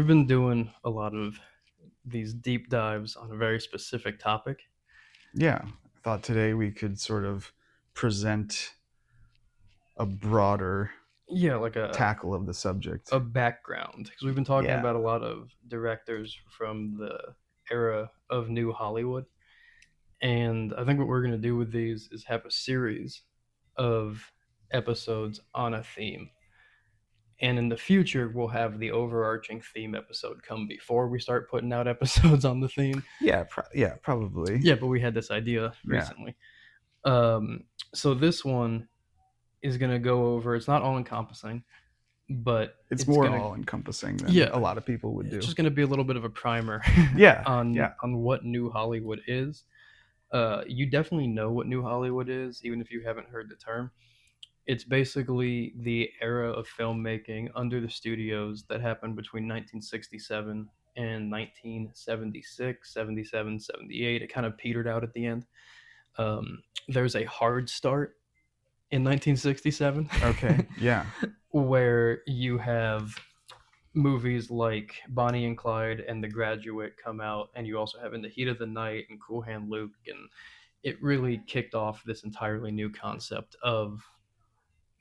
we've been doing a lot of these deep dives on a very specific topic. Yeah, I thought today we could sort of present a broader Yeah, like a tackle of the subject. a background because we've been talking Yeah, about a lot of directors from the era of New Hollywood, and I think what we're going to do with these is have a series of episodes on a theme. And in the future, we'll have the overarching theme episode come before we start putting out episodes on the theme. yeah, probably. Yeah, but we had this idea Yeah, recently. Um, so this one is going to go over, it's not all encompassing, but it's it's more going to, all encompassing than yeah, a lot of people would it's do. just going to be a little bit of a primer Yeah, on yeah, what New Hollywood is. You definitely know what New Hollywood is, even if you haven't heard the term. It's basically the era of filmmaking under the studios that happened between 1967 and 1976, 77, 78. It kind of petered out at the end. There's a hard start in 1967 okay, yeah. where you have movies like Bonnie and Clyde and The Graduate come out, and you also have In the Heat of the Night and Cool Hand Luke, and it really kicked off this entirely new concept of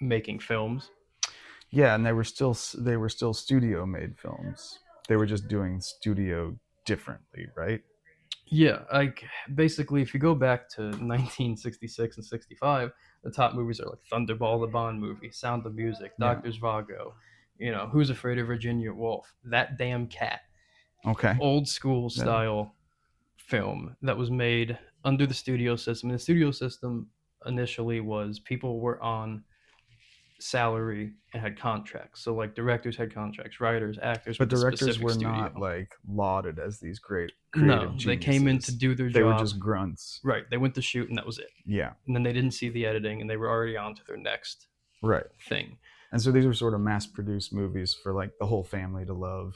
making films. Yeah, and they were still studio made films. They were just doing studio differently, right? Yeah, like basically, if you go back to 1966 and 65, the top movies are like Thunderball, the Bond movie, Sound of Music, Yeah. Doctor Zhivago, Who's Afraid of Virginia Woolf, That Damn Cat, Okay. old school Yeah. style film that was made under the studio system. And the studio system initially was people were on salary and had contracts. So like directors had contracts, writers, actors But with a directors specific were not studio. like lauded as these great creative No, they came in to geniuses. do their They were job. just grunts. Right. They went to shoot and that was it. Yeah. And then they didn't see the editing and they were already on to their next Right. thing. And so these were sort of mass produced movies for like the whole family to love.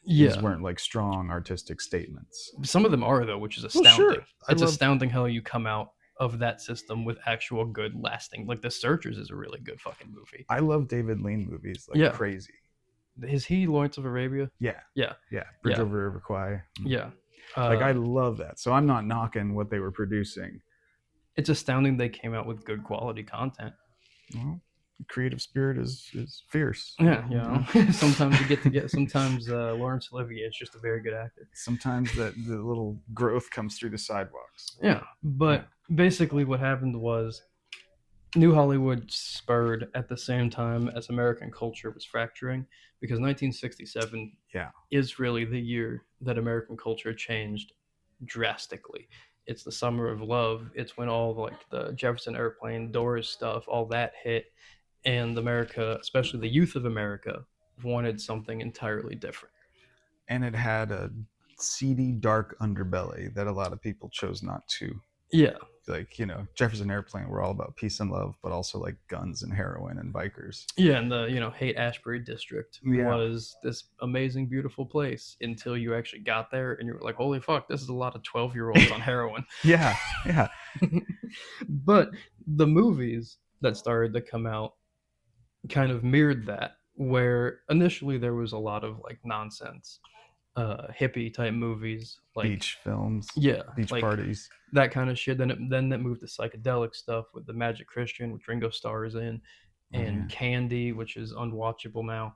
These Yeah. weren't like strong artistic statements. Some of them are though, which is Well, astounding. sure. It's astounding how you come out of that system with actual good lasting. Like The Searchers is a really good fucking movie. I love David Lean movies like Yeah. crazy. Is he Lawrence of Arabia? Yeah. Yeah. Yeah. Bridge Yeah. over River Kwai. Yeah. Like I love that. So I'm not knocking what they were producing. It's astounding they came out with good quality content. Well, creative spirit is fierce. Yeah. Sometimes you get sometimes Laurence Olivier is just a very good actor. Sometimes that the little growth comes through the sidewalks. Yeah, but basically what happened was New Hollywood spurred at the same time as American culture was fracturing because 1967 Yeah. is really the year that American culture changed drastically. It's the summer of love. It's when all like the Jefferson Airplane, Doors stuff, all that hit, and America, especially the youth of America, wanted something entirely different. And it had a seedy, dark underbelly that a lot of people chose not to. Yeah, Like, Jefferson Airplane were all about peace and love, but also like guns and heroin and bikers. yeah, and the Haight Ashbury district Yeah. was this amazing, beautiful place until you actually got there and you were like, holy fuck, this is a lot of 12-year-olds on heroin. Yeah. Yeah. But the movies that started to come out kind of mirrored that, where initially there was a lot of like nonsense, hippie type movies, like Beach films. yeah, Beach like parties. that kind of shit. Then that moved to psychedelic stuff with the Magic Christian, which Ringo Starr is in, and Yeah. Candy, which is unwatchable now,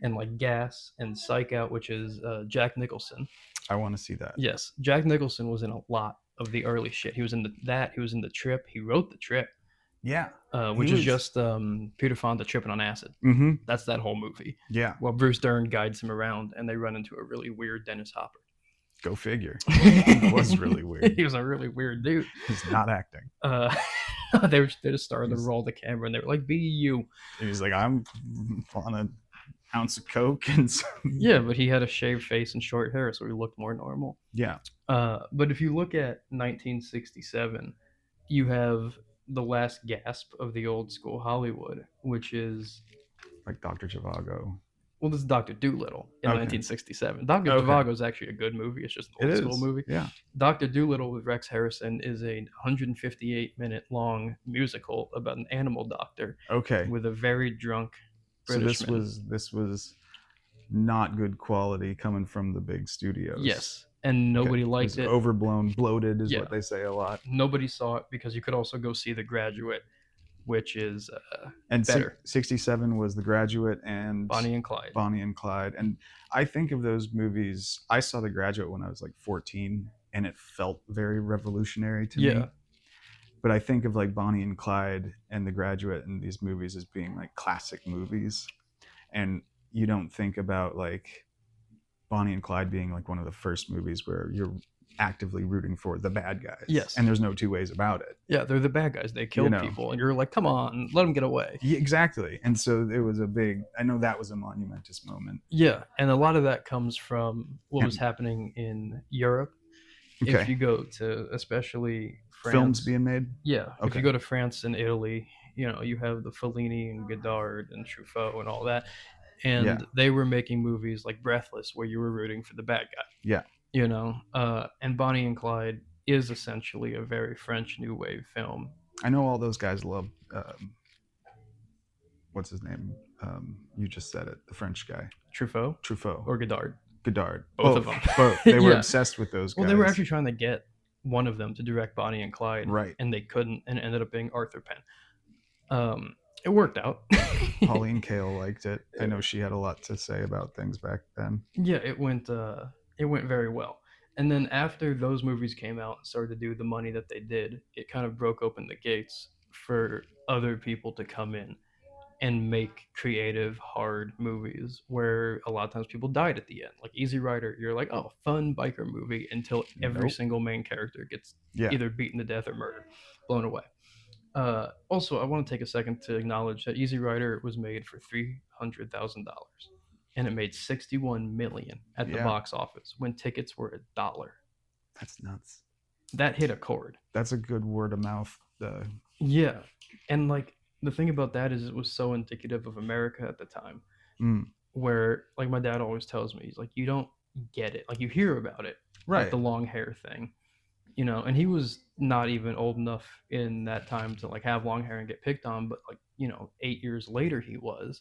and like Gas and Psych Out, which is Jack Nicholson. I want to see that. Yes, Jack Nicholson was in a lot of the early shit. He was in He was in The Trip. He wrote The Trip, Yeah. which is just Peter Fonda tripping on acid. Mm-hmm. That's that whole movie. Yeah. Well, Bruce Dern guides him around, and they run into a really weird Dennis Hopper. Go figure. He was really weird. He was a really weird dude. He's not acting. They just started to roll the camera, and they were like, "Be you." And he's like, I'm on an ounce of coke and some... Yeah, but he had a shaved face and short hair, so he looked more normal. Yeah. But if you look at 1967, you have the last gasp of the old school Hollywood, which is Like Dr. Zhivago. well, this is Doctor Dolittle in Okay. 1967. Doctor Okay. Zhivago is actually a good movie. It's just an old school movie. Yeah. Doctor Dolittle with Rex Harrison is a 158-minute long musical about an animal doctor Okay. with a very drunk So British this was not good quality coming from the big studios. Yes, and nobody It liked was it. overblown, bloated is Yeah. what they say a lot. Nobody saw it because you could also go see The Graduate, which is And better. 67 was The Graduate and Bonnie and Clyde. Bonnie and Clyde. And I think of those movies, I saw The Graduate when I was like 14, and it felt very revolutionary to me. Yeah. But I think of like Bonnie and Clyde and The Graduate and these movies as being like classic movies. And you don't think about like Bonnie and Clyde being like one of the first movies where you're actively rooting for the bad guys. Yes. And there's no two ways about it. Yeah, they're the bad guys. They killed people, and you're like, come on, let them get away. Yeah, exactly. And so it was I know that was a monumentous moment. Yeah, and a lot of that comes from what was happening in Europe. Okay. If you go to especially France, films being made. Yeah, okay. If you go to France and Italy, you have the Fellini and Godard and Truffaut and all that, and they were making movies like Breathless, where you were rooting for the bad guy. Yeah. And Bonnie and Clyde is essentially a very French New Wave film. I know all those guys love. What's his name? You just said it. The French guy. Truffaut or Godard. Both of them. Both. They were obsessed with those guys. Well, they were actually trying to get one of them to direct Bonnie and Clyde, right? And they couldn't, and it ended up being Arthur Penn. It worked out. Pauline Kael liked it. I know she had a lot to say about things back then. Yeah, it went very well. And then after those movies came out and started to do the money that they did, it kind of broke open the gates for other people to come in and make creative, hard movies where a lot of times people died at the end. Like Easy Rider, you're like, oh, fun biker movie, until every single main character gets either beaten to death or murdered, blown away. Also, I want to take a second to acknowledge that Easy Rider was made for $300,000, and it made $61 million at the box office when tickets were $1. That's nuts. That hit a chord. That's a good word of mouth. Yeah, and like the thing about that is it was so indicative of America at the time, where like my dad always tells me, he's like, you don't get it. Like you hear about it, right? Like the long hair thing. And he was not even old enough in that time to like have long hair and get picked on, but like 8 years later he was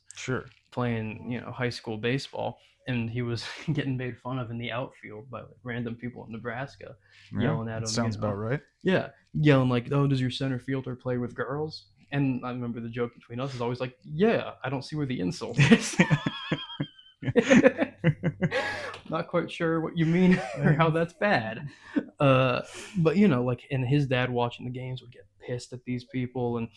playing high school baseball, and he was getting made fun of in the outfield by like random people in Nebraska, yelling at him. Sounds about right. Yeah, yelling like, oh, does your center fielder play with girls? And I remember the joke between us is always like, yeah, I don't see where the insult is. Not quite sure what you mean or how that's bad. But like, and his dad watching the games would get pissed at these people, and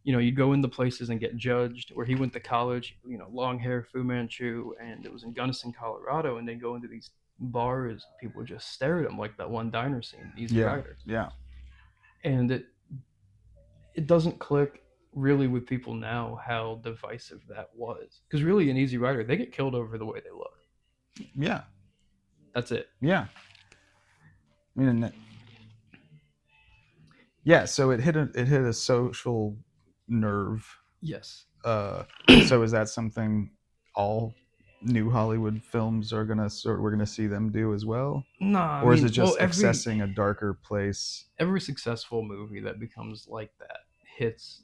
you'd go into places and get judged. Where he went to college, long hair, Fu Manchu, and it was in Gunnison, Colorado, and they go into these bars, people would just stare at him, like that one diner scene, Easy Rider. Yeah. And it doesn't click really with people now how divisive that was, because really in Easy Rider they get killed over the way they look. Yeah, that's it. Yeah, I mean, yeah. So it hit a social nerve. Yes. So is that something all new Hollywood films we're gonna see them do as well? Nah, or is it just accessing a darker place? Every successful movie that becomes like that hits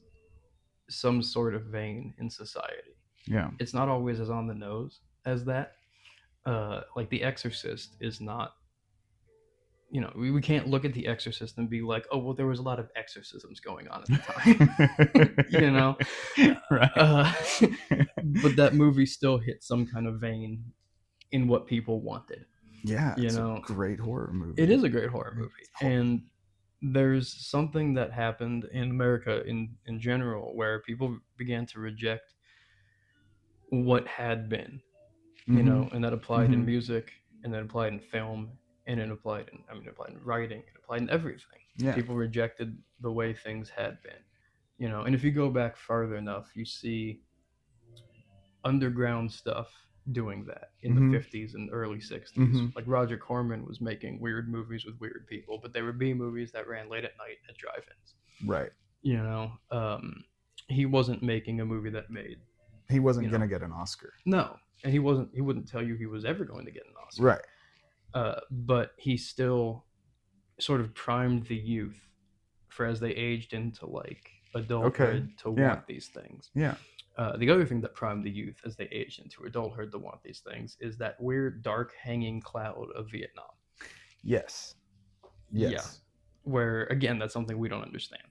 some sort of vein in society. Yeah, it's not always as on the nose as that. Like The Exorcist is not. We can't look at The Exorcist and be like, oh well, there was a lot of exorcisms going on at the time. Right. But that movie still hit some kind of vein in what people wanted. Yeah, it's a great horror movie. It is a great horror movie, and there's something that happened in America in general where people began to reject what had been, and that applied in music, and that applied in film, and it applied in writing, it applied in everything. Yeah. People rejected the way things had been, and if you go back farther enough, you see underground stuff doing that in the 50s and early 60s. Like Roger Corman was making weird movies with weird people, but they were B movies that ran late at night at drive-ins. Right. He wasn't making a movie that made. He wasn't going to get an Oscar. No, and he wouldn't tell you he was ever going to get an Oscar. Right. But he still sort of primed the youth for as they aged into like adulthood to want these things. Yeah. The other thing that primed the youth as they aged into adulthood to want these things is that weird, dark, hanging cloud of Vietnam. Yes. Yeah, Yes. where again, that's something we don't understand.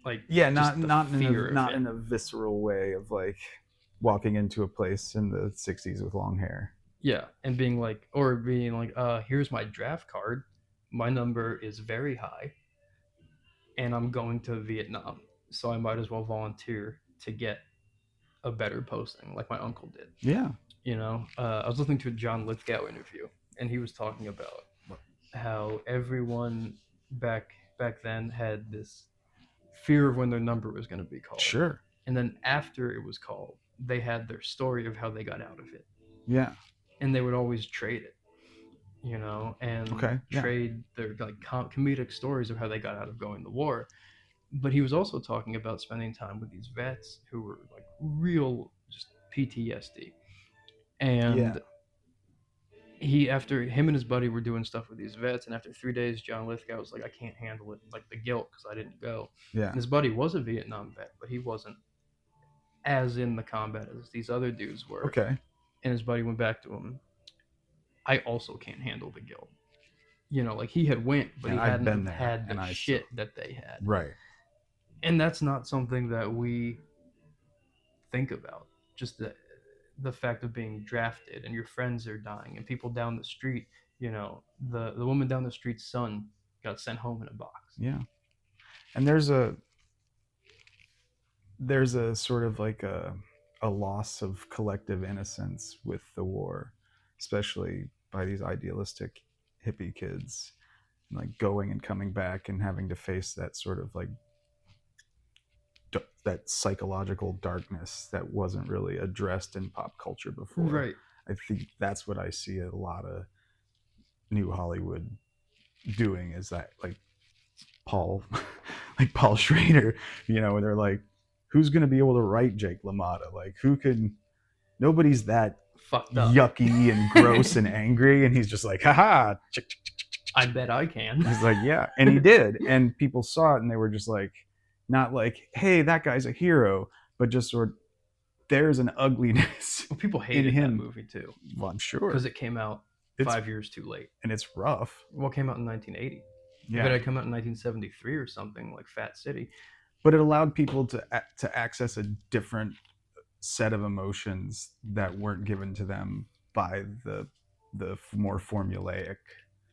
Like, Yeah, just the fear of not it. in a visceral way of like walking into a place in the 60s with long hair. Yeah, and being like, here's my draft card. My number is very high, and I'm going to Vietnam, so I might as well volunteer to get a better posting, like my uncle did. Yeah. I was listening to a John Lithgow interview, and he was talking about how everyone back back then had this fear of when their number was going to be called, Sure. and then after it was called, they had their story of how they got out of it, Yeah. and they would always trade it, and Okay. Yeah. trade their like comedic stories of how they got out of going to war. But he was also talking about spending time with these vets who were like real just PTSD, Yeah. and he after him and his buddy were doing stuff with these vets, and after 3 days, John Lithgow was like, I can't handle it, like the guilt because I didn't go. Yeah. And his buddy was a Vietnam vet, but he wasn't as in the combat as these other dudes were. Okay. And his buddy went back to him. I also can't handle the guilt. Like he had went, but And he I've hadn't been there, had and the I shit that they had. Right. And that's not something that we think about. Just the fact of being drafted and your friends are dying and people down the street. The woman down the street's son got sent home in a box. Yeah. And there's a sort of like a loss of collective innocence with the war, especially by these idealistic hippie kids, like going and coming back and having to face that sort of like that psychological darkness that wasn't really addressed in pop culture before. Right. I think that's what I see a lot of new Hollywood doing, is that like Paul Schrader, where they're like, who's going to be able to write Jake LaMotta? Like, nobody's that fucked up, yucky and gross and angry. And he's just like, haha. I bet I can. He's like, yeah. And he did. And people saw it and they were just like, not like, hey, that guy's a hero, but just sort of, there's an ugliness. Well, people hated in that him. movie too. Well, I'm sure. Because it came out 5 years too late. And it's rough. Well, it came out in 1980. Yeah. If it had come out in 1973 or something, like Fat City. But it allowed people to access a different set of emotions that weren't given to them by the more formulaic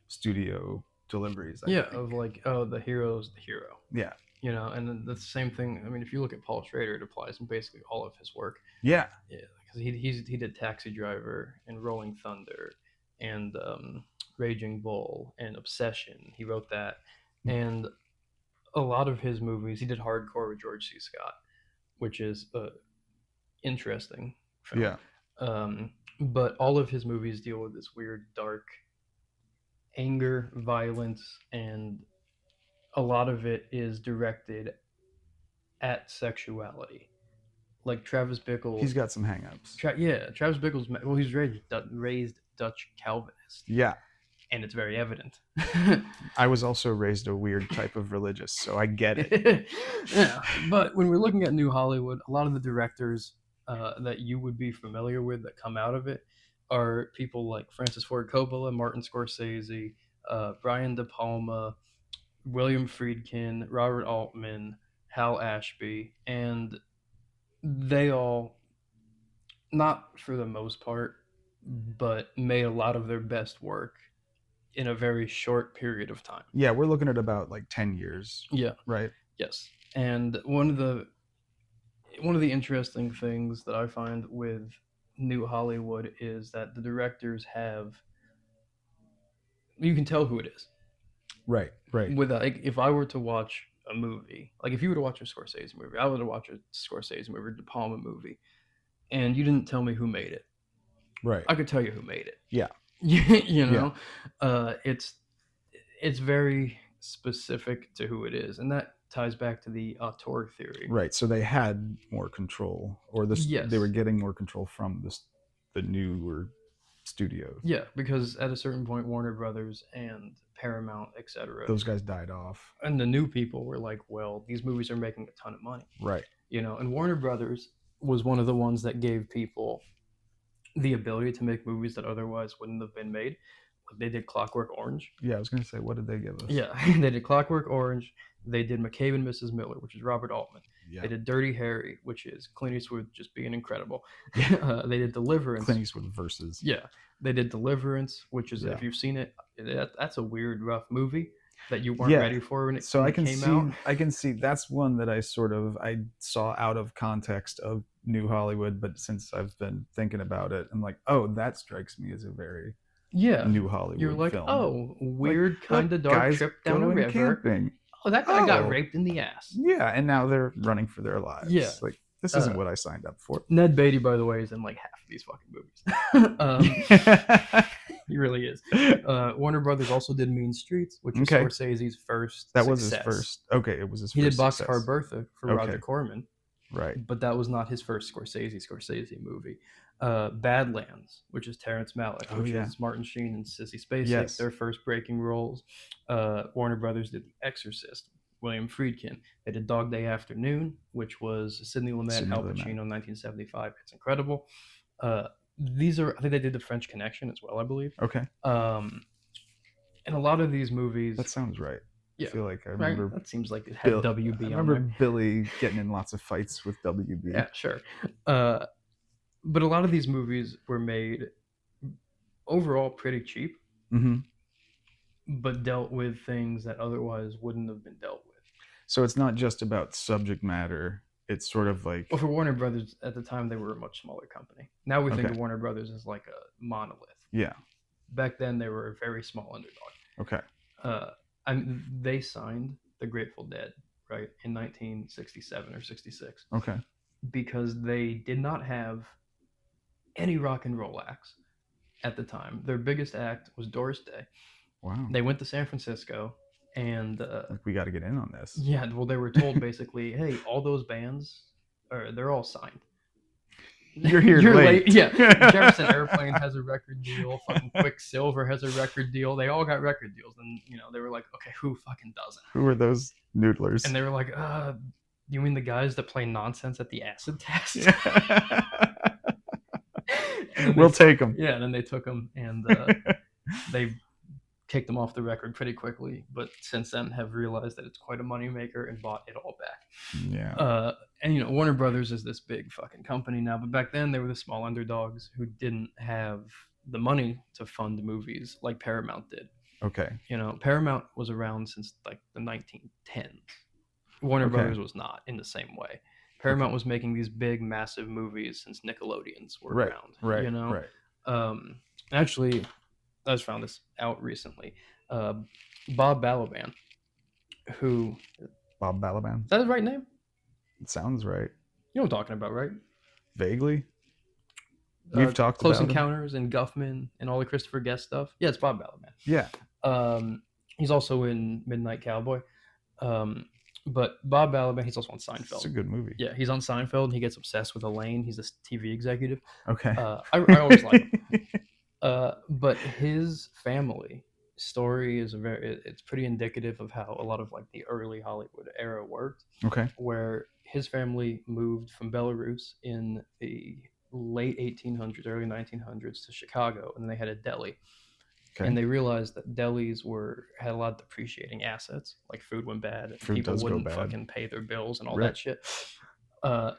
studio deliveries. I think. Of like, oh, the hero's the hero. Yeah. And then the same thing. I mean, if you look at Paul Schrader, it applies in basically all of his work. Yeah. Yeah, because he did Taxi Driver and Rolling Thunder and Raging Bull and Obsession. He wrote that, and a lot of his movies. He did Hardcore with George C. Scott, which is interesting film. Yeah. But all of his movies deal with this weird, dark anger, violence, and a lot of it is directed at sexuality. Like Travis Bickle, he's got some hangups. Travis Bickle's. Well, he's raised Dutch Calvinist. Yeah. And it's very evident. I was also raised a weird type of religious, so I get it. Yeah, but when we're looking at New Hollywood, a lot of the directors that you would be familiar with that come out of it are people like Francis Ford Coppola, Martin Scorsese, Brian De Palma, William Friedkin, Robert Altman, Hal Ashby, and they all, not for the most part, but made a lot of their best work in a very short period of time. Yeah, we're looking at about like 10 years. Yeah. Right? Yes. And one of the interesting things that I find with New Hollywood is that the directors you can tell who it is. Right. With like, if I were to watch a movie, like if you were to watch a Scorsese movie, I would watch a Scorsese movie, or De Palma movie, and you didn't tell me who made it. Right. I could tell you who made it. Yeah. It's very specific to who it is, and that ties back to the auteur theory. Right. So they had more control, or they were getting more control from the newer studios. Yeah, because at a certain point, Warner Brothers and Paramount, etc., those guys died off, and the new people were like, "Well, these movies are making a ton of money." Right. you know. And Warner Brothers was one of the ones that gave people the ability to make movies that otherwise wouldn't have been made. They did Clockwork Orange. Yeah, I was gonna say, what did they give us? Yeah, they did Clockwork Orange. They did McCabe and Mrs. Miller, which is Robert Altman. Yeah. They did Dirty Harry, which is Clint Eastwood just being incredible. They did Deliverance. Clint Eastwood versus. Yeah, they did Deliverance, which is, Yeah. if you've seen it, that's a weird, rough movie that you weren't Yeah. ready for when it, So when I it can came see, out. I can see that's one that I saw out of context of New Hollywood, but since I've been thinking about it, I'm like, oh, that strikes me as a very Yeah, New Hollywood you're like, film. oh, weird, Like, kind of dark guys trip down a going river. camping. Oh, that guy got Oh. raped in the ass. Yeah, and now they're running for their lives. Yeah. Like, this isn't what I signed up for. Ned Beatty, by the way, is in like half of these fucking movies. He really is. Warner Brothers also did Mean Streets, which is Okay. Scorsese's first That was success. his first. Okay, it was his He first did success. Boxcar Bertha for Okay. Roger Corman, Right. but that was not his first Scorsese movie. Badlands, which is Terrence Malick, Oh, which yeah. is Martin Sheen and Sissy Spacek, Yes. their first breaking roles. Warner Brothers did The Exorcist, William Friedkin. They did Dog Day Afternoon, which was Sidney Lumet, Sidney Al Lumet. Pacino, 1975. It's incredible. These are, I think they did The French Connection as well, I believe. Okay, And a lot of these movies, that sounds right. yeah, I feel like I right? remember. That seems like it had Bill- WB I on remember there. Billy getting in lots of fights with WB. Yeah, sure. But a lot of these movies were made overall pretty cheap, Mm-hmm. but dealt with things that otherwise wouldn't have been dealt with. So it's not just about subject matter. It's sort of like Well, for Warner Brothers at the time, they were a much smaller company. Now we think Okay. of Warner Brothers as like a monolith. yeah. Back then, they were a very small underdog. Okay. They signed the Grateful Dead, right, in 1967 or 66, Okay. because they did not have any rock and roll acts at the time. Their biggest act was Doris Day. Wow. They went to San Francisco, and Like, we got to get in on this. yeah, well, they were told basically, hey, all those bands, they're all signed. You're here late. Yeah, Jefferson Airplane has a record deal. Fucking Quicksilver has a record deal. They all got record deals, and they were like, okay, who fucking doesn't? Who are those noodlers? And they were like, you mean the guys that play nonsense at the acid test? And then We'll they- take them. Yeah, and then they took them, and they kicked them off the record pretty quickly. But since then, have realized that it's quite a moneymaker and bought it all back. Yeah. And Warner Brothers is this big fucking company now, but back then they were the small underdogs who didn't have the money to fund movies like Paramount did. Okay. Paramount was around since like the 1910s. Warner Okay. Brothers was not in the same way. Paramount was making these big, massive movies since Nickelodeons were Right. around. Right. Right. Actually, I just found this out recently. Bob Balaban, who, Bob Balaban. is that his right name? It sounds right. You know what I'm talking about, right? Vaguely. We've talked Close about him. Encounters and Guffman and all the Christopher Guest stuff. Yeah, it's Bob Balaban. Yeah. He's also in Midnight Cowboy. But Bob Balaban, he's also on It's a Seinfeld. good movie. Yeah, he's on Seinfeld and he gets obsessed with Elaine. He's a TV executive. Okay. I always like him. But his family story is it's pretty indicative of how a lot of like the early Hollywood era worked, Okay. where his family moved from Belarus in the late 1800s, early 1900s to Chicago, and they had a deli. Okay. And they realized that delis had a lot of depreciating assets, like food went bad, and Food people does go wouldn't bad. fucking pay their bills and all Right. that shit.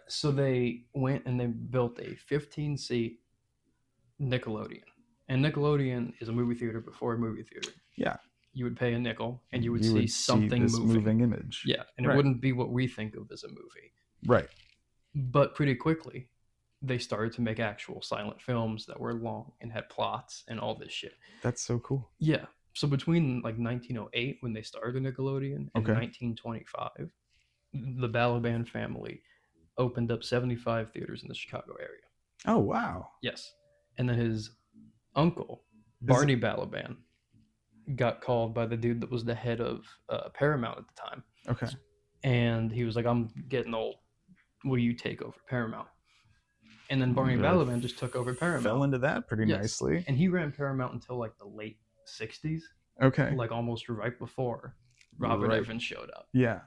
So they went and they built a 15-seat Nickelodeon. And Nickelodeon is a movie theater before a movie theater. Yeah. You would pay a nickel and you would see something this moving. moving image. Yeah, and Right. it wouldn't be what we think of as a movie. Right. But pretty quickly, they started to make actual silent films that were long and had plots and all this shit. That's so cool. Yeah. So between like 1908, when they started Nickelodeon, and Okay. 1925, the Balaban family opened up 75 theaters in the Chicago area. Oh wow. Yes. And then his uncle, Barney Balaban, got called by the dude that was the head of Paramount at the time. Okay. And he was like, I'm getting old. Will you take over Paramount? And then Barney Really Balaban just took over Paramount. Fell into that pretty Yes. nicely. And he ran Paramount until like the late 60s, Okay. like almost right before Robert Right. Evans showed up. Yeah.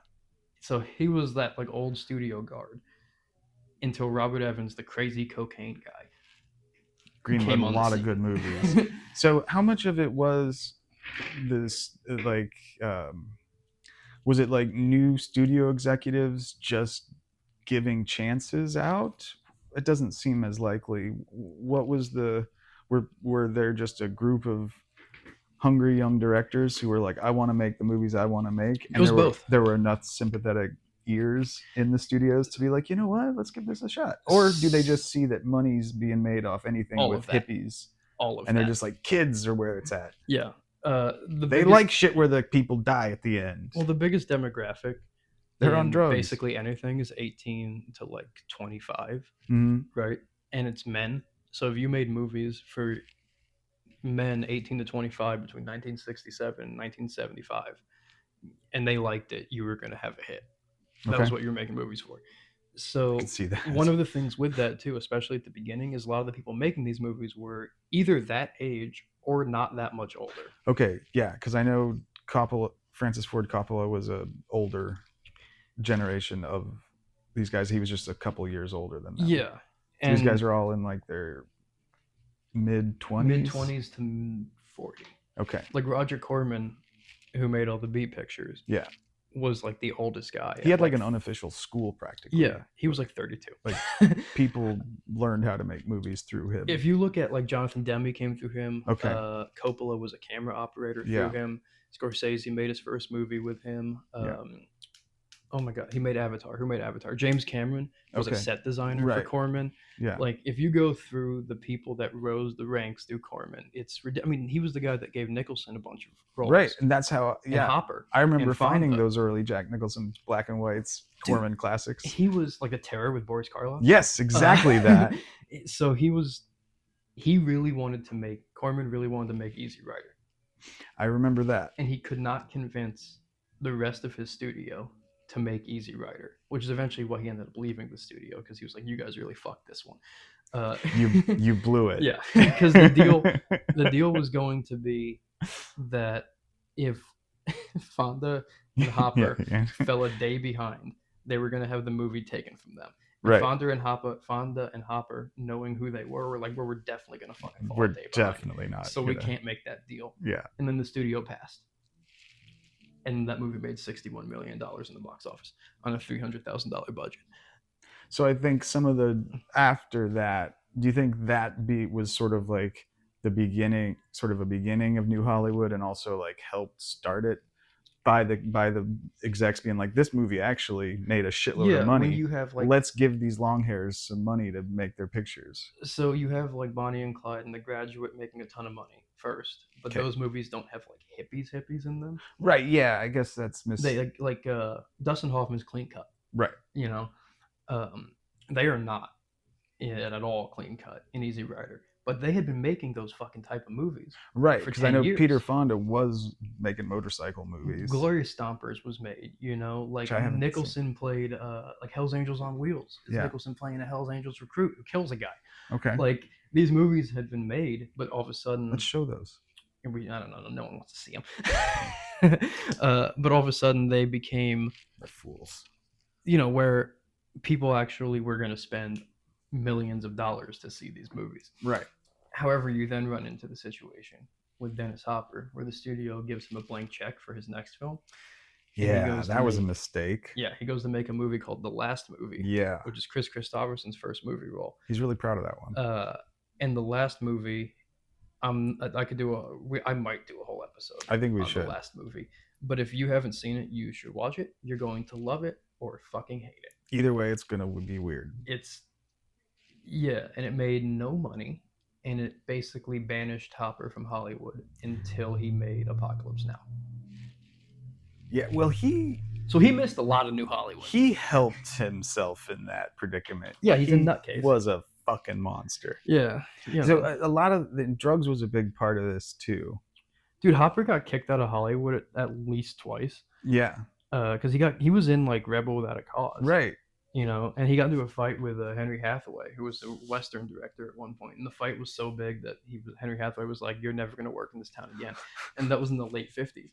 So he was that like old studio guard until Robert Evans, the crazy cocaine guy, Greenlit came a on the lot of good movies. scene. So how much of it was this like was it like new studio executives just giving chances out? It doesn't seem as likely. What was the were there just a group of hungry young directors who were like, I want to make the movies I want to make, It and was both. there were enough sympathetic ears in the studios to be like, you know what, let's give this a shot? Or do they just see that money's being made off anything All with of that. hippies, All of and they're that. just like, kids are where it's at? Yeah. The They biggest, like shit where the people die at the end. well, the biggest demographic They're on in drugs. basically anything is 18 to like 25, Mhm. right? And it's men. So if you made movies for men 18 to 25 between 1967 and 1975, and they liked it, you were going to have a hit. That Okay. was what you were making movies for. I So can see that. one of the things with that too, especially at the beginning, is a lot of the people making these movies were either that age or not that much older. Okay, yeah, because I know Francis Ford Coppola was a older generation of these guys. He was just a couple years older than them. Yeah. So And these guys are all in like their mid 20s. mid 20s to 40. Okay. Like Roger Corman, who made all the Beat pictures, Yeah. was like the oldest guy. He had like an unofficial school practically. Yeah, he was like 32. Like people learned how to make movies through him. If you look at like Jonathan Demme came through him. Okay. Coppola was a camera operator through Yeah. him. Scorsese made his first movie with him. Yeah. Oh my god, he made Avatar. Who made Avatar? James Cameron was a Okay. set designer for Right. Corman. Yeah. Like if you go through the people that rose the ranks through Corman, it's I mean, he was the guy that gave Nicholson a bunch of roles. Right, and that's how. And Yeah, Hopper. I remember and finding Fonda. those early Jack Nicholson black and whites, Dude, Corman classics. He was like a terror with Boris Karloff. Yes, exactly that. So Corman really wanted to make Easy Rider. I remember that. And he could not convince the rest of his studio to make Easy Rider, which is eventually why he ended up leaving the studio, because he was like, you guys really fucked this one. You blew it. Yeah, because the deal was going to be that if Fonda and Hopper fell a day behind, they were going to have the movie taken from them. And Right. Fonda and Hopper, knowing who they were like, we're definitely going to fucking fall We're a day behind. definitely not. So we can't make that deal. Yeah. And then the studio passed. And that movie made $61 million in the box office on a $300,000 budget. So I think some of the after that, do you think that was sort of like the beginning, sort of a beginning of New Hollywood, and also like helped start it by the execs being like, this movie actually made a shitload of money. You have like, let's give these long hairs some money to make their pictures. So you have like Bonnie and Clyde and The Graduate making a ton of money first, but those movies don't have like hippies in them. Right. Yeah. I guess that's They like Dustin Hoffman's clean cut. Right. You know, they are not at all clean cut in Easy Rider. But they had been making those fucking type of movies. Right, because I know years. Peter Fonda was making motorcycle movies. Glorious Stompers was made, like Nicholson played like Hell's Angels on Wheels. It's Nicholson playing a Hell's Angels recruit who kills a guy. Okay. Like these movies had been made, but all of a sudden... Let's show those. I don't know, no one wants to see them. But all of a sudden they became... The fools. Where people actually were going to spend millions of dollars to see these movies. Right. However, you then run into the situation with Dennis Hopper, where the studio gives him a blank check for his next film. Yeah, that was a mistake. Yeah, he goes to make a movie called The Last Movie. Yeah. Which is Chris Christopherson's first movie role. He's really proud of that one. And The Last Movie, I might do a whole episode. I think we should. The Last Movie. But if you haven't seen it, you should watch it. You're going to love it or fucking hate it. Either way, it's going to be weird. And it made no money. And it basically banished Hopper from Hollywood until he made Apocalypse Now. Yeah, well, So he missed a lot of New Hollywood. He helped himself in that predicament. Yeah, he's a nutcase. Was a fucking monster. Yeah. So a lot of drugs was a big part of this too. Dude, Hopper got kicked out of Hollywood at least twice. Yeah. Because he was in like Rebel Without a Cause. Right. And he got into a fight with Henry Hathaway, who was the Western director at one point. And the fight was so big that Henry Hathaway was like, "You're never going to work in this town again." And that was in the late 50s.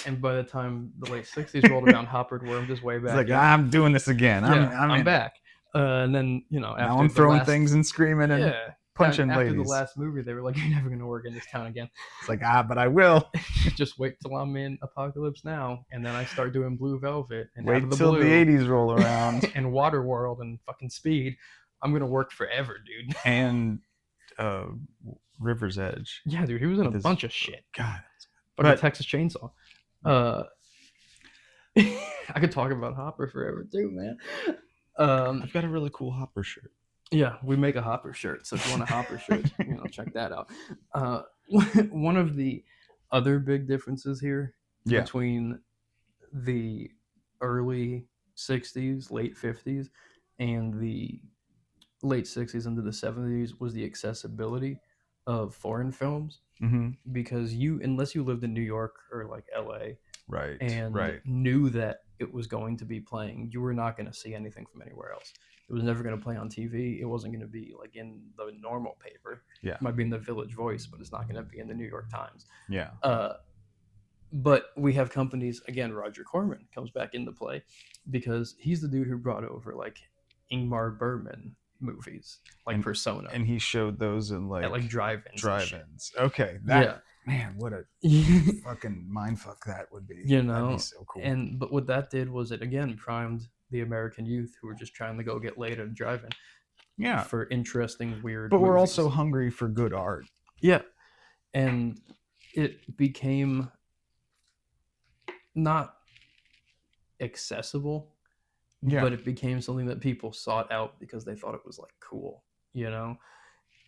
And by the time the late '60s rolled around, Hopper wormed his way He's back like, in. I'm doing this again. Yeah, I'm I'm in it. back. And then Now after I'm the throwing last, things and screaming and yeah, punching after the ladies. last movie, they were like, "You're never gonna work in this town again. It's like, but I will. Just wait till I'm in Apocalypse Now, and then I start doing Blue Velvet and Out of Wait the till the Blue 80s roll around. and Waterworld and fucking Speed. I'm gonna work forever, dude." And uh, River's Edge. Yeah, dude, he was in a With his- bunch of shit. God. Fucking But Texas Chainsaw. I could talk about Hopper forever too, man. I've got a really cool Hopper shirt. Yeah, we make a Hopper shirt. So if you want a Hopper shirt, check that out. One of the other big differences here between the early '60s, late '50s, and the late '60s into the '70s was the accessibility of foreign films. Mm-hmm. Because unless you lived in New York or like LA, right, and knew that it was going to be playing, you were not going to see anything from anywhere else. It was never going to play on TV. It wasn't going to be like in the normal paper. Yeah, it might be in the Village Voice, but it's not going to be in the New York Times. Yeah. But we have companies, again, Roger Corman comes back into play because he's the dude who brought over like Ingmar Bergman movies, like Persona, and he showed those in at like drive-ins. Okay, that man, what a fucking mindfuck that would be. That'd be so cool. But what that did was it again primed the American youth who were just trying to go get laid at a drive-in. Yeah, for interesting, weird. But movies. We're also hungry for good art. Yeah, and it became not accessible, but it became something that people sought out because they thought it was like cool.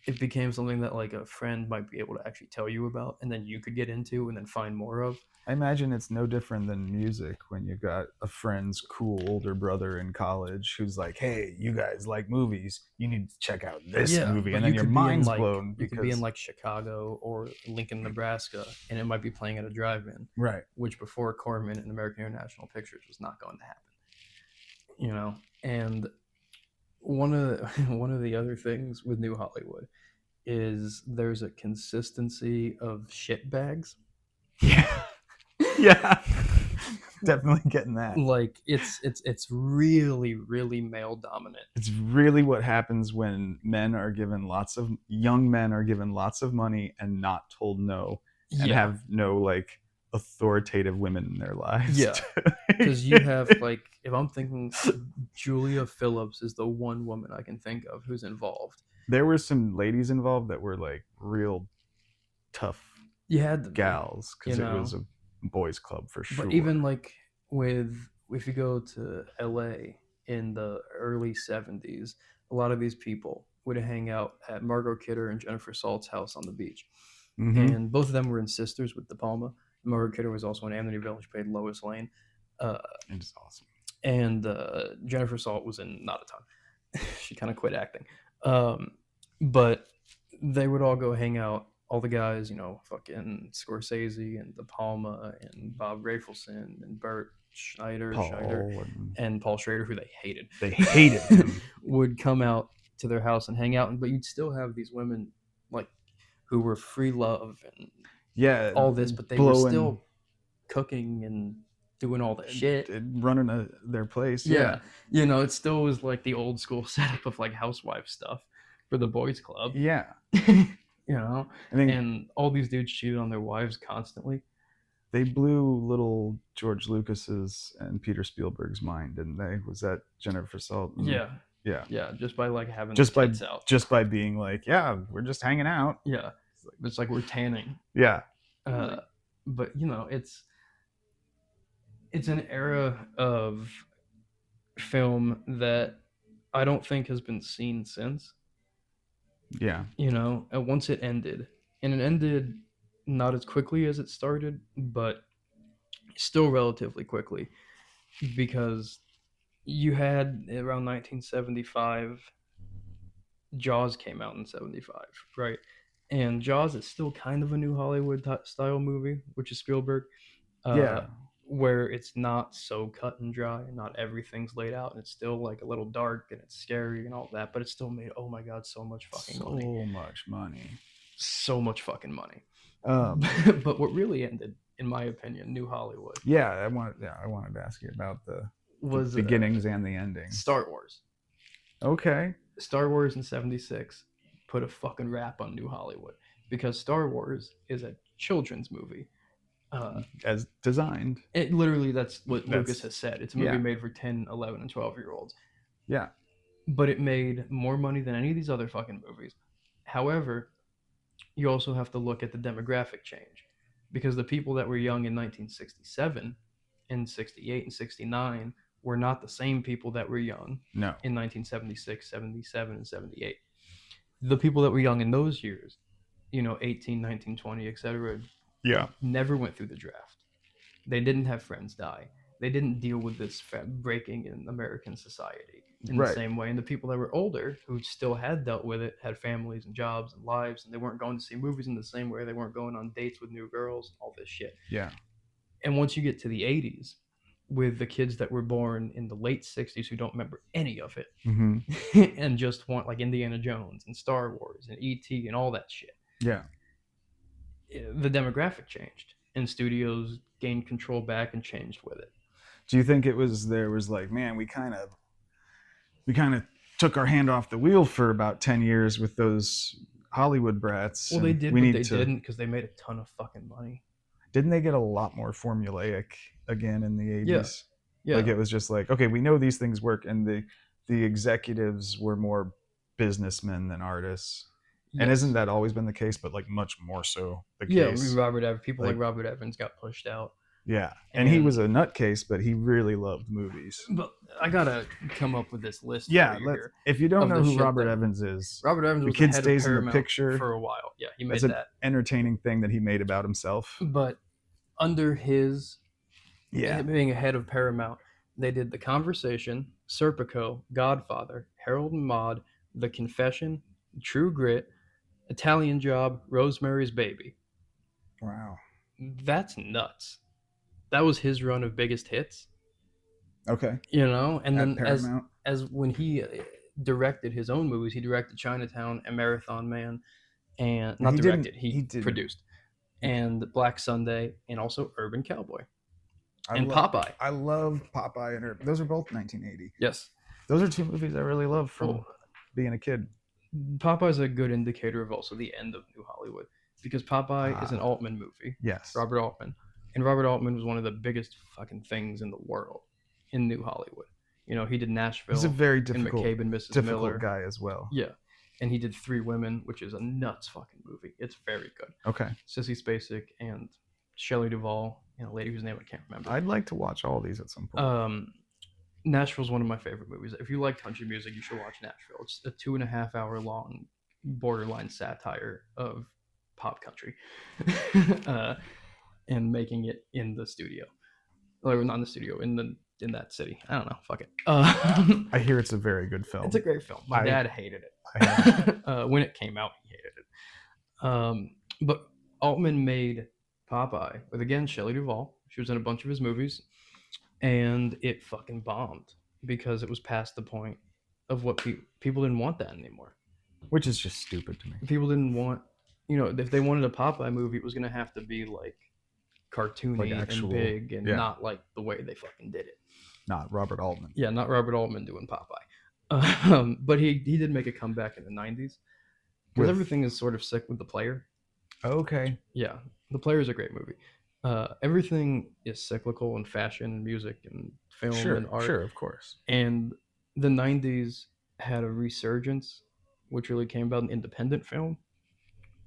It became something that like a friend might be able to actually tell you about, and then you could get into and then find more of. I imagine it's no different than music when you got a friend's cool older brother in college who's like, hey, you guys like movies, you need to check out this movie, and then your mind's blown. You could be in like Chicago or Lincoln, Nebraska, and it might be playing at a drive-in, right? Which before Corman and American International Pictures was not going to happen. And one of the other things with New Hollywood is there's a consistency of shit bags. Yeah. Definitely getting that. Like it's really, really male dominant. It's really what happens when young men are given lots of money and not told no, and have no like authoritative women in their lives. Yeah, because you have like, if I'm thinking, Julia Phillips is the one woman I can think of who's involved. There were some ladies involved that were like real tough. You had the gals because it was a boys club for sure. But even like if you go to LA in the early '70s, a lot of these people would hang out at Margot Kidder and Jennifer Salt's house on the beach. Mm-hmm. And both of them were in Sisters with De Palma. Margot Kidder was also in Amityville. She played Lois Lane. It's awesome. And Jennifer Salt was in not a ton. She kind of quit acting. But they would all go hang out. All the guys, fucking Scorsese and De Palma and Bob Rafelson and Bert Schneider and Paul Schrader, who they hated. They hated him. Would come out to their house and hang out. But you'd still have these women like who were free love and all this, but they were still cooking and doing all that shit, running their place. Yeah. It still was like the old school setup of like housewife stuff for the boys club. Yeah. And all these dudes cheated on their wives constantly. They blew little George Lucas's and Peter Spielberg's mind, didn't they? Was that Jennifer Salt? Yeah. Just by like having kids out, just by being like, yeah, we're just hanging out. Yeah, it's like we're tanning. Yeah. But it's an era of film that I don't think has been seen since. Yeah. And once it ended, and it ended not as quickly as it started, but still relatively quickly, because you had around 1975, Jaws came out in '75, right? And Jaws is still kind of a new Hollywood style movie, which is Spielberg. Where it's not so cut and dry and not everything's laid out, and it's still like a little dark and it's scary and all that, but it still made, oh my god, so much fucking money. So much money. So much fucking money. But what really ended in my opinion, New Hollywood Yeah, I wanted to ask you about the was beginnings and the endings. Star Wars. Okay. Star Wars in '76 put a fucking rap on New Hollywood because Star Wars is a children's movie. As designed. It literally, that's what Lucas That's has said. It's a movie yeah. made for 10, 11, and 12-year-olds. Yeah. But it made more money than any of these other fucking movies. However, you also have to look at the demographic change because the people that were young in 1967 and 68 and 69 were not the same people that were young No. in 1976, 77, and 78. The people that were young in those years, 18, 19, 20, etc., Yeah. never went through the draft. They didn't have friends die. They didn't deal with this breaking in American society in the same way. And the people that were older, who still had dealt with it, had families and jobs and lives, and they weren't going to see movies in the same way. They weren't going on dates with new girls, all this shit. Yeah. And once you get to the 80s, with the kids that were born in the late 60s who don't remember any of it and just want like Indiana Jones and Star Wars and E.T. and all that shit. Yeah. The demographic changed and studios gained control back and changed with it. Do you think there was like, man, we kind of took our hand off the wheel for about 10 years with those Hollywood brats? Well, they did, but they didn't because they made a ton of fucking money. Didn't they get a lot more formulaic again in the 80s? Yeah. Like it was just like, okay, we know these things work, and the executives were more businessmen than artists. Yes. And isn't that always been the case, but like much more so the case? Yeah, people like Robert Evans got pushed out. Yeah, and he was a nutcase, but he really loved movies. But I gotta come up with this list. Yeah, if you don't know who Robert Evans is, Robert Evans was the kid stays in the picture for a while. Yeah, he made that. It's an entertaining thing that he made about himself. But under his being a head of Paramount, they did The Conversation, Serpico, Godfather, Harold and Maude, The Confession, True Grit, Italian Job, Rosemary's Baby. Wow, that's nuts. That was his run of biggest hits. Okay. And then as when he directed his own movies, he directed Chinatown and Marathon Man, and not directed, he produced, and Black Sunday, and also Urban Cowboy, and Popeye. I love Popeye and Urban. Those are both 1980. Yes. Those are two movies I really love from being a kid. Popeye's a good indicator of also the end of New Hollywood, because Popeye is an Altman movie. Yes. Robert Altman. And Robert Altman was one of the biggest fucking things in the world in New Hollywood. He did Nashville. He's a very difficult, and McCabe and Mrs. Miller. guy as well. Yeah. And he did Three Women, which is a nuts fucking movie. It's very good. Okay. Sissy Spacek and Shelley Duvall and a lady whose name I can't remember. I'd like to watch all these at some point. Nashville's one of my favorite movies. If you like country music, you should watch Nashville. It's a 2.5-hour long borderline satire of pop country. And making it in the studio, or not in the studio, in that city. I don't know. Fuck it. I hear it's a very good film. It's a great film. My dad hated it. When it came out, he hated it. But Altman made Popeye with, again, Shelley Duvall. She was in a bunch of his movies, and it fucking bombed because it was past the point of what people didn't want that anymore. Which is just stupid to me. People didn't want, if they wanted a Popeye movie, it was going to have to be like cartoony, like actual, and big, and not like the way they fucking did it. Not Robert Altman. Yeah, not Robert Altman doing Popeye. But he did make a comeback in the 90s. Because everything is sort of sick with The Player. Okay. Yeah, The Player is a great movie. Everything is cyclical in fashion and music and film and art. Sure, of course. And the 90s had a resurgence, which really came about in independent film,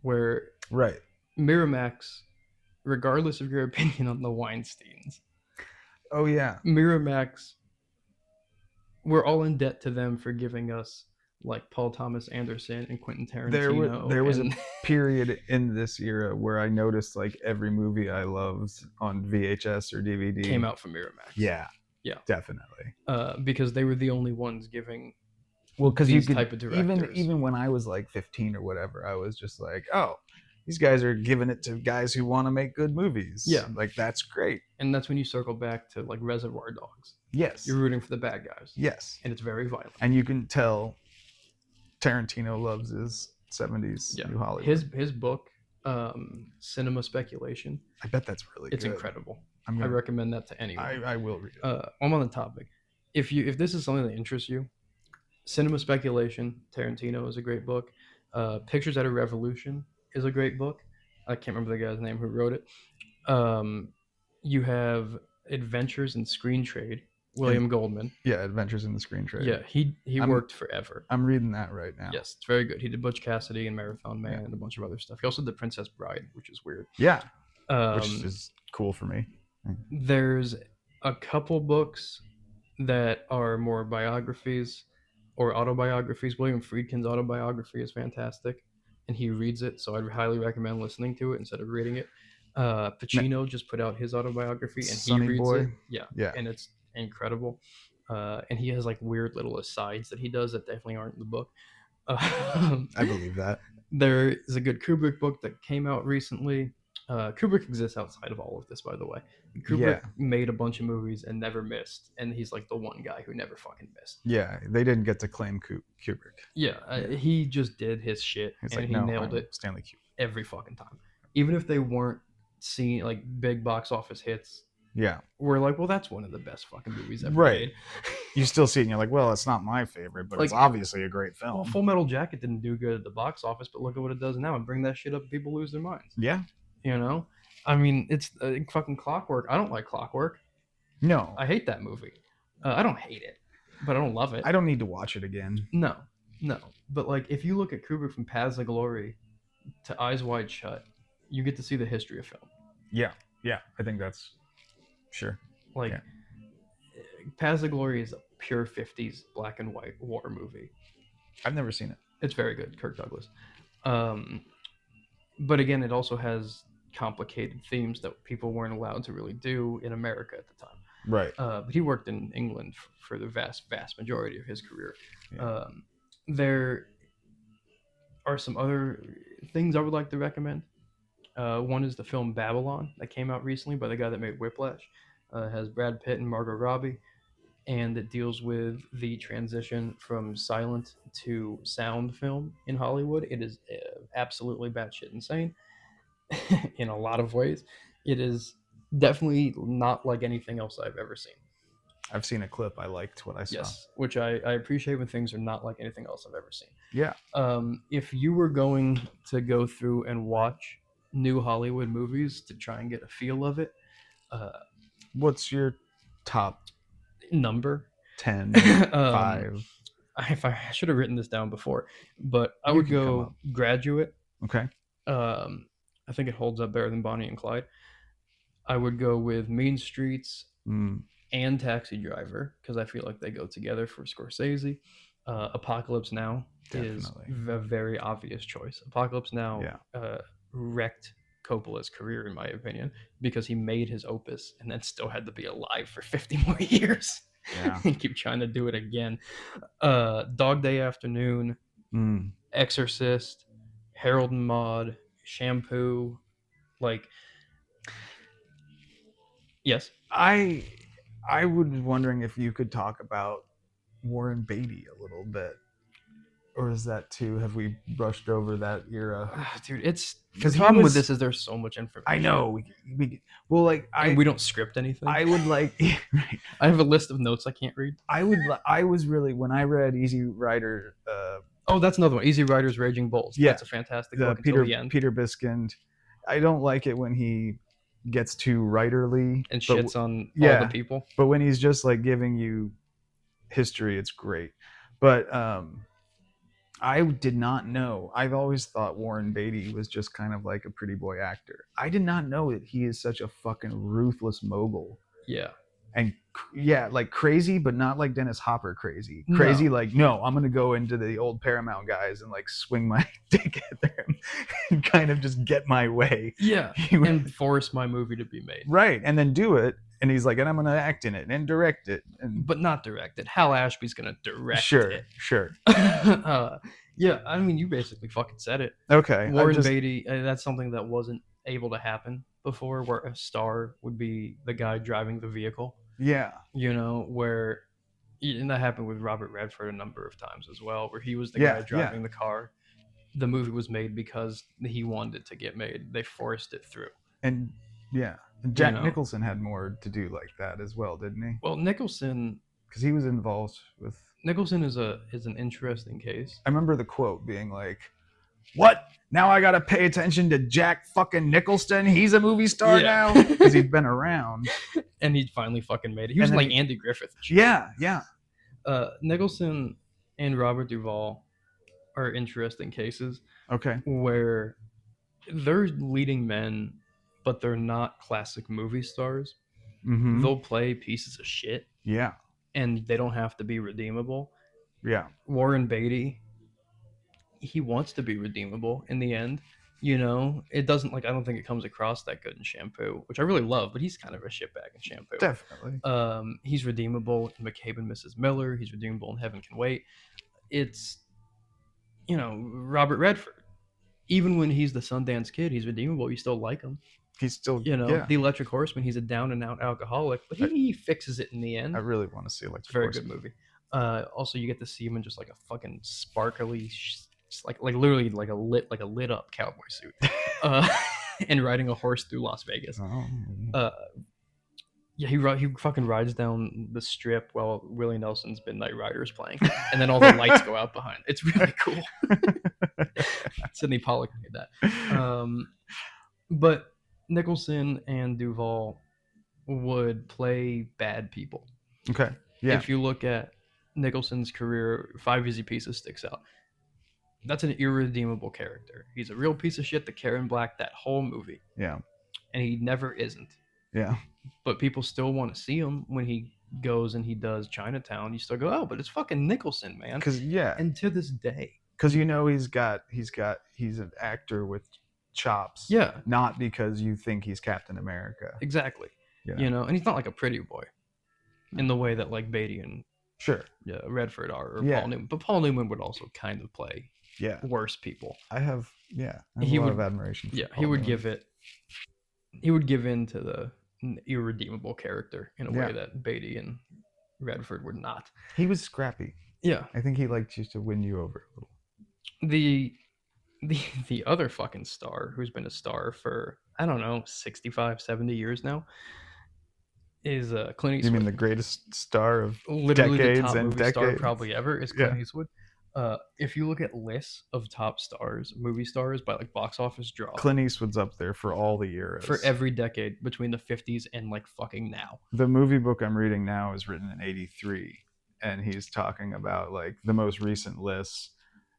where Miramax, regardless of your opinion on the Weinsteins. Oh, yeah. Miramax, we're all in debt to them for giving us like Paul Thomas Anderson and Quentin Tarantino. There was a period in this era where I noticed like every movie I loved on VHS or DVD came out from Miramax. Yeah, definitely. Because they were the only ones giving because these type of directors. Even when I was like 15 or whatever, I was just like, oh, these guys are giving it to guys who want to make good movies. Yeah. Like, that's great. And that's when you circle back to like Reservoir Dogs. Yes. You're rooting for the bad guys. Yes. And it's very violent. And you can tell Tarantino loves his 70s New Hollywood. His book Cinema Speculation. I bet that's really It's good. incredible. I'm I gonna. recommend that to anyone. I will read it. I'm on the topic. If this is something that interests you, Cinema Speculation, Tarantino is a great book. Pictures at a Revolution is a great book. I can't remember the guy's name who wrote it. Um, you have Adventures in Screen Trade, And William Goldman. yeah, Adventures in the Screen Trade. Yeah, he I'm- worked forever. I'm reading that right now. Yes, it's very good. He did Butch Cassidy and Marathon Man Yeah. and a bunch of other stuff. He also did Princess Bride, which is weird. Yeah, which Um, is cool for me. there's a couple books that are more biographies or autobiographies. William Friedkin's autobiography is fantastic, and he reads it, so I'd highly recommend listening to it instead of reading it. Pacino just put out his autobiography, and he Sonny reads Boy? it. Yeah, Yeah. and it's incredible. And he has like weird little asides that he does that definitely aren't in the book. I believe that. There is a good Kubrick book that came out recently. Kubrick exists outside of all of this, by the way. Kubrick made a bunch of movies and never missed, and he's like the one guy who never fucking missed. Yeah, they didn't get to claim Kubrick. Yeah, he just did his shit, It's and like, he no, nailed I'm it Stanley Kubrick. every fucking time. Even if they weren't seen like big box office hits, Yeah, we're like, well, that's one of the best fucking movies ever Right. made. you still see it and you're like, well, it's not my favorite, but it's Like- obviously a great film. Well, Full Metal Jacket didn't do good at the box office, but look at what it does now and bring that shit up and people lose their minds. Yeah, You know? I mean, it's fucking Clockwork. I don't like Clockwork. no, I hate that movie. I don't hate it, but I don't love it. I don't need to watch it again. No. But like, if you look at Kubrick from Paths of Glory to Eyes Wide Shut, you get to see the history of film. Yeah, I think that's sure. Like, Yeah. Paths of Glory is a pure 50s black and white war movie. I've never seen it. It's very good, Kirk Douglas. But again, it also has complicated themes that people weren't allowed to really do in America at the time. Right. But he worked in England for the vast majority of his career. Yeah. There are some other things I would like to recommend. One is the film Babylon that came out recently by the guy that made Whiplash. It has Brad Pitt and Margot Robbie, and it deals with the transition from silent to sound film in Hollywood. It is absolutely batshit insane in a lot of ways. It is definitely not like anything else I've ever seen. I've seen a clip. I liked what I saw. Yes, which I appreciate when things are not like anything else I've ever seen. Yeah. If you were going to go through and watch new Hollywood movies to try and get a feel of it, What's your top number 10, 5? I should have written this down before, but I You would can come go up. Graduate. Okay. I think it holds up better than Bonnie and Clyde. I would go with Mean Streets Mm, and Taxi Driver because I feel like they go together for Scorsese. Apocalypse Now is Definitely. a very obvious choice. Apocalypse Now Yeah. wrecked Coppola's career, in my opinion, because he made his opus and then still had to be alive for 50 more years Yeah. and keep trying to do it again. Dog Day Afternoon, Mm. Exorcist, Harold and Maude, Shampoo, like, yes. I was wondering if you could talk about Warren Beatty a little bit, or is that too? Have we brushed over that era? Dude, it's 'Cause the he problem with was- this is there's so much information. I know. Well, like And we don't script anything. I would like. Right. I have a list of notes I can't read. I was really when I read Easy Rider. Oh, that's another one. Easy Riders, Raging Bulls. Yeah. That's a fantastic book until the end. Peter Biskind. I don't like it when he gets too writerly And but shits on all yeah. the people. but when he's just like giving you history, it's great. But I did not know. I've always thought Warren Beatty was just kind of like a pretty boy actor. I did not know that he is such a fucking ruthless mogul. Yeah. And yeah, like crazy, but not like Dennis Hopper crazy. No. Crazy, like, no, I'm gonna go into the old Paramount guys and like swing my dick at them and kind of just get my way. Yeah. He would- And force my movie to be made. right, and then do it. And he's like, and I'm gonna act in it and direct it. And But not direct it. Hal Ashby's going to direct sure, it. sure, Yeah, I mean, you basically fucking said it. okay. Warren Beatty, that's something that wasn't able to happen before, where a star would be the guy driving the vehicle. Yeah, You know, where, and that happened with Robert Redford a number of times as well, where he was the Yeah, guy yeah. driving the car. the movie was made because he wanted it to get made. They forced it through. And yeah, and You Jack know, Nicholson had more to do like that as well, didn't he? well, Because he was involved with. Nicholson is an interesting case. I remember the quote being like, "What? Now I gotta pay attention to Jack fucking Nicholson? He's a movie star Yeah. now because he'd been around." And he finally fucking made it. He was And like then Andy Griffith. And shit. Yeah, yeah. Nicholson and Robert Duvall are interesting cases Okay. where they're leading men, but they're not classic movie stars. Mm-hmm. They'll play pieces of shit, Yeah, and they don't have to be redeemable. yeah. Warren Beatty, he wants to be redeemable in the end. You know, it doesn't like I don't think it comes across that good in Shampoo, which I really love, but he's kind of a shitbag in Shampoo. Definitely. He's redeemable in McCabe and Mrs. Miller. He's redeemable in Heaven Can Wait. It's, you know, Robert Redford. Even when he's the Sundance Kid, he's redeemable. You still like him. He's still, You know, yeah. The Electric Horseman, he's a down and out alcoholic, but he fixes it in the end. I really want to see like It's a very good movie. Also, you get to see him in just like a fucking sparkly, like literally like a lit up cowboy suit, and riding a horse through Las Vegas. Oh. Yeah, he fucking rides down the strip while Willie Nelson's Midnight Rider is playing, and then all the lights go out behind. It's really cool. Sidney Pollack made that. But Nicholson and Duvall would play bad people. Okay. Yeah. If you look at Nicholson's career, Five Easy Pieces sticks out. That's an irredeemable character. He's a real piece of shit to Karen Black that whole movie. Yeah. And he never isn't. Yeah. But people still want to see him when he goes and he does Chinatown. You still go, oh, but it's fucking Nicholson, man. Because yeah. And to this day. Because you know he's an actor with chops. Yeah. Not because you think he's Captain America. Exactly. Yeah. You know, and he's not like a pretty boy in the way that like Beatty and Sure. Yeah, Redford are, or Yeah. Paul Newman. But Paul Newman would also kind of play Yeah. worse people. I have a He lot would- of admiration for Yeah, Paul he would Newman. he would give in to the irredeemable character in a Yeah. way that Beatty and Redford would not. He was scrappy. Yeah. I think he liked just to win you over a little. The other fucking star who's been a star for I don't know 65 70 years now is Clint Eastwood. You mean the greatest star of literally the decades top and movie star decades? probably ever is Clint Yeah. Eastwood. If you look at lists of top stars, movie stars by like box office draw Clint Eastwood's up there for all the eras. for every decade between the 50s and like fucking now. The movie book I'm reading now is written in '83, and he's talking about like the most recent lists,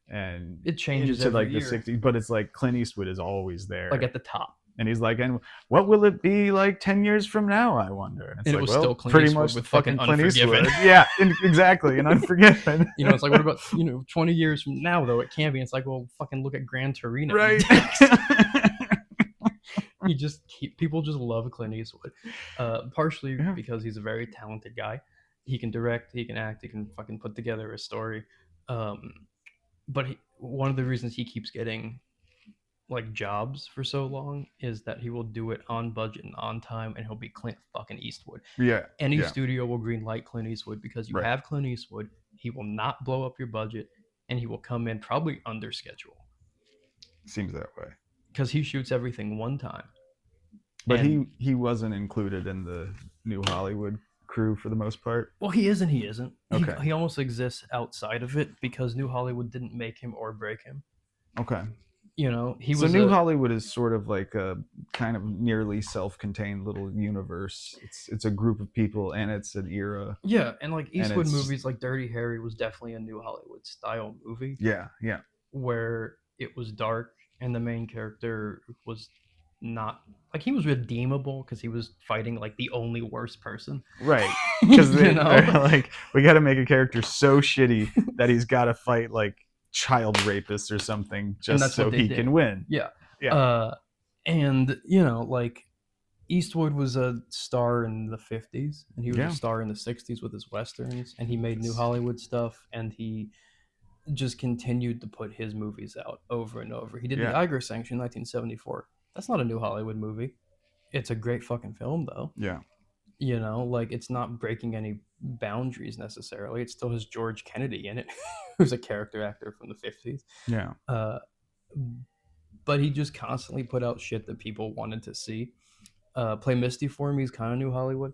and It changes into every like year. the '60s. But it's like Clint Eastwood is always there, Like at the top. and he's like, and what will it be like 10 years from now? I wonder. And it's And it like, was well, still Clint pretty Eastwood much with the fucking fucking Clint Unforgiven. Eastwood. Yeah, exactly, and Unforgiven. You know, it's like, what about, 20 years from now, though? It can't be. It's like, well, fucking look at Gran Torino. Right. People just love Clint Eastwood. Partially Yeah. because he's a very talented guy. He can direct, he can act, he can fucking put together a story. But one of the reasons he keeps getting like jobs for so long is that he will do it on budget and on time, and he'll be Clint fucking Eastwood. Yeah. Any Yeah. studio will greenlight Clint Eastwood because you Right. have Clint Eastwood. He will not blow up your budget, and he will come in probably under schedule Seems that way. because he shoots everything one time. But And- he wasn't included in the New Hollywood crew for the most part. Well, he is and he isn't. Okay. He almost exists outside of it because New Hollywood didn't make him or break him. Okay. You know, he So was New Hollywood is sort of like a kind of nearly self-contained little universe. It's a group of people, and it's an era. Yeah, and like Eastwood it's- movies like Dirty Harry was definitely a New Hollywood style movie Yeah, yeah, where it was dark and the main character was not like he was redeemable because he was fighting like the only worst person. right. Because You know? like we got to make a character so shitty that he's got to fight like child rapists or something just that's so what they he did. can win. Yeah. Yeah. And like Eastwood was a star in the 50s and he was Yeah. a star in the 60s with his westerns, and he made New Hollywood stuff, and he just continued to put his movies out over and over. He did Yeah. The Iger Sanction in 1974. That's not a New Hollywood movie. It's a great fucking film though. Yeah. You know, like it's not breaking any boundaries necessarily. It still has George Kennedy in it, who's a character actor from the 50s. Yeah. but he just constantly put out shit that people wanted to see. Play Misty for Me is kind of New Hollywood.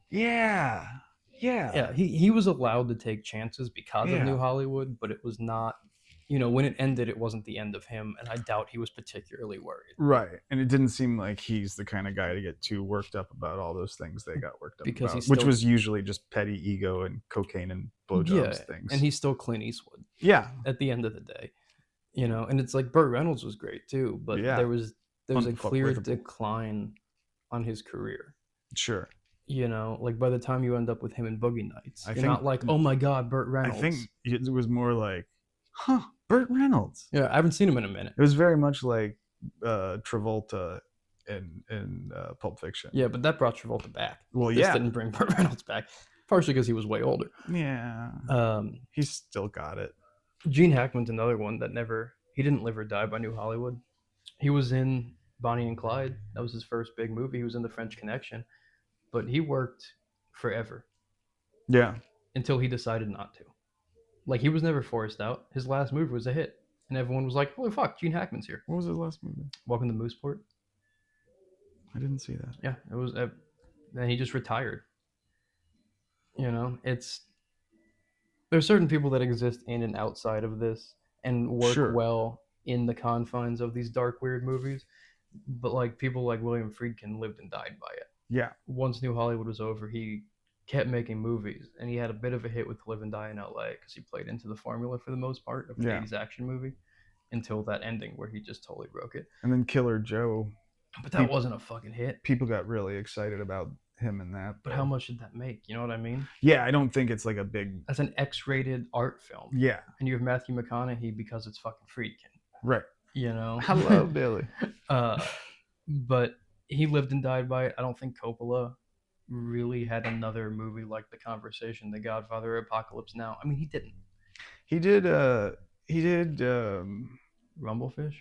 Yeah. Yeah, he was allowed to take chances because of New Yeah. Hollywood, but it was not. When it ended, it wasn't the end of him, and I doubt he was particularly worried Right. And it didn't seem like he's the kind of guy to get too worked up about all those things they got worked up because about, he's which still was usually just petty ego and cocaine and blowjobs things. and he's still Clint Eastwood yeah. at the end of the day. And it's like Burt Reynolds was great too, but Yeah. there was a clear Unfuckwithable. decline on his career. Sure. Like by the time you end up with him in Boogie Nights, I you're think- not like, oh my god, Burt Reynolds. I think it was more like, huh, Burt Reynolds. Yeah, I haven't seen him in a minute. It was very much like Travolta in Pulp Fiction. Yeah, but that brought Travolta back. Well, This yeah. didn't bring Burt Reynolds back, partially because he was way older. Yeah. He's still got it. Gene Hackman's another one that he didn't live or die by New Hollywood. He was in Bonnie and Clyde. That was his first big movie. He was in The French Connection, but he worked forever Yeah. until he decided not to. Like, he was never forced out. His last movie was a hit, and everyone was like, holy fuck, Gene Hackman's here. What was his last movie? Welcome to Mooseport. I didn't see that. Yeah, it was. Then he just retired. There's certain people that exist in and outside of this and work Sure. well in the confines of these dark, weird movies. But like people like William Friedkin lived and died by it. Yeah. Once New Hollywood was over, he kept making movies, and he had a bit of a hit with Live and Die in L.A. because he played into the formula for the most part of an Yeah. 80s action movie until that ending where he just totally broke it. And then Killer Joe, But that wasn't a fucking hit. people got really excited about him in that. But how much did that make? You know what I mean? Yeah, I don't think it's like a big. That's an X-rated art film. Yeah. And you have Matthew McConaughey because it's fucking Friedkin. Right. Hello, Billy. But he lived and died by it. I don't think Coppola really had another movie like The Conversation, The Godfather, or Apocalypse Now. I mean, he didn't. He did. Rumblefish,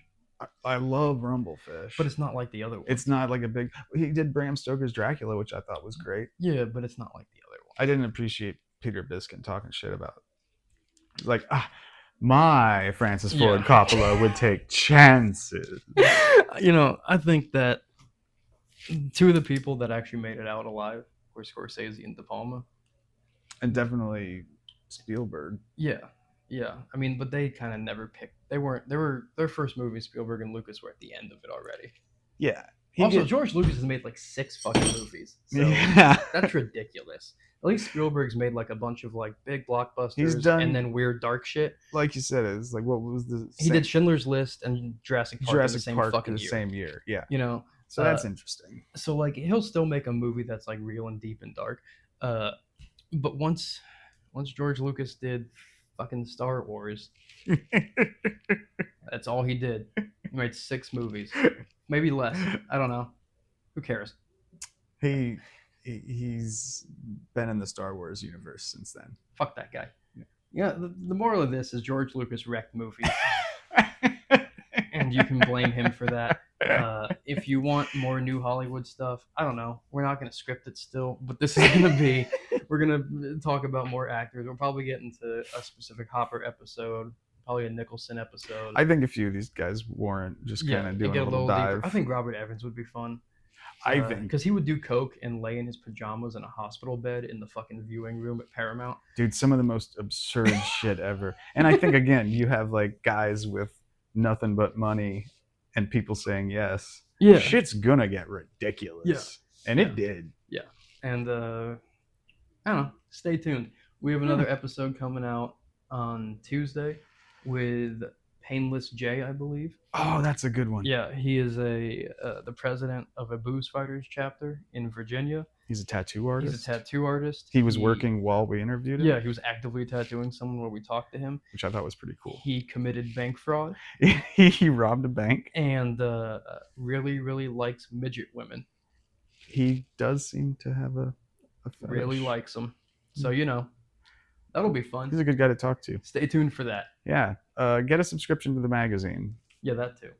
I love Rumblefish, but it's not like the other one. it's not like a big. He did Bram Stoker's Dracula, which I thought was great. Yeah, but it's not like the other one. I didn't appreciate Peter Biskin talking shit about, like, my Francis Ford Coppola would take chances. I think that two of the people that actually made it out alive were Scorsese and De Palma. And definitely Spielberg. Yeah. I mean, but they kind of never picked. They were their first movie. Spielberg and Lucas were at the end of it already. Yeah. George Lucas has made like 6 fucking movies. So Yeah. that's ridiculous. At least Spielberg's made like a bunch of like big blockbusters He's done- and then weird dark shit. Like you said, it's like, what was the He did Schindler's List and Jurassic Park in the Jurassic same Park fucking the year. same year. Yeah. So Uh, that's interesting. So like he'll still make a movie that's like real and deep and dark. But once George Lucas did fucking Star Wars, that's all he did. He made 6 movies, maybe less. I don't know. Who cares? He's been in the Star Wars universe since then. Fuck that guy. Yeah. The moral of this is George Lucas wrecked movies, and you can blame him for that. If you want more New Hollywood stuff, I don't know. We're not going to script it still, but this is going to be. We're going to talk about more actors. We'll probably get into a specific Hopper episode, probably a Nicholson episode. I think a few of these guys warrant just kind of doing get a little dive. deeper. I think Robert Evans would be fun. I think, because he would do coke and lay in his pajamas in a hospital bed in the fucking viewing room at Paramount. dude, some of the most absurd shit ever. And I think, again, you have like guys with nothing but money and people saying yes. Yeah. Shit's gonna get ridiculous. Yeah. And it did. And I don't know. Stay tuned. We have another episode coming out on Tuesday with Painless J, I believe. Oh, that's a good one. Yeah, he is the president of a booze fighters chapter in Virginia. He's a tattoo artist. He's a tattoo artist. He was working while we interviewed him. Yeah, he was actively tattooing someone while we talked to him. Which I thought was pretty cool. He committed bank fraud. He robbed a bank. And really, really likes midget women. He does seem to have a fetish. Really likes them. So, that'll be fun. He's a good guy to talk to. Stay tuned for that. Yeah. Get a subscription to the magazine. Yeah, that too.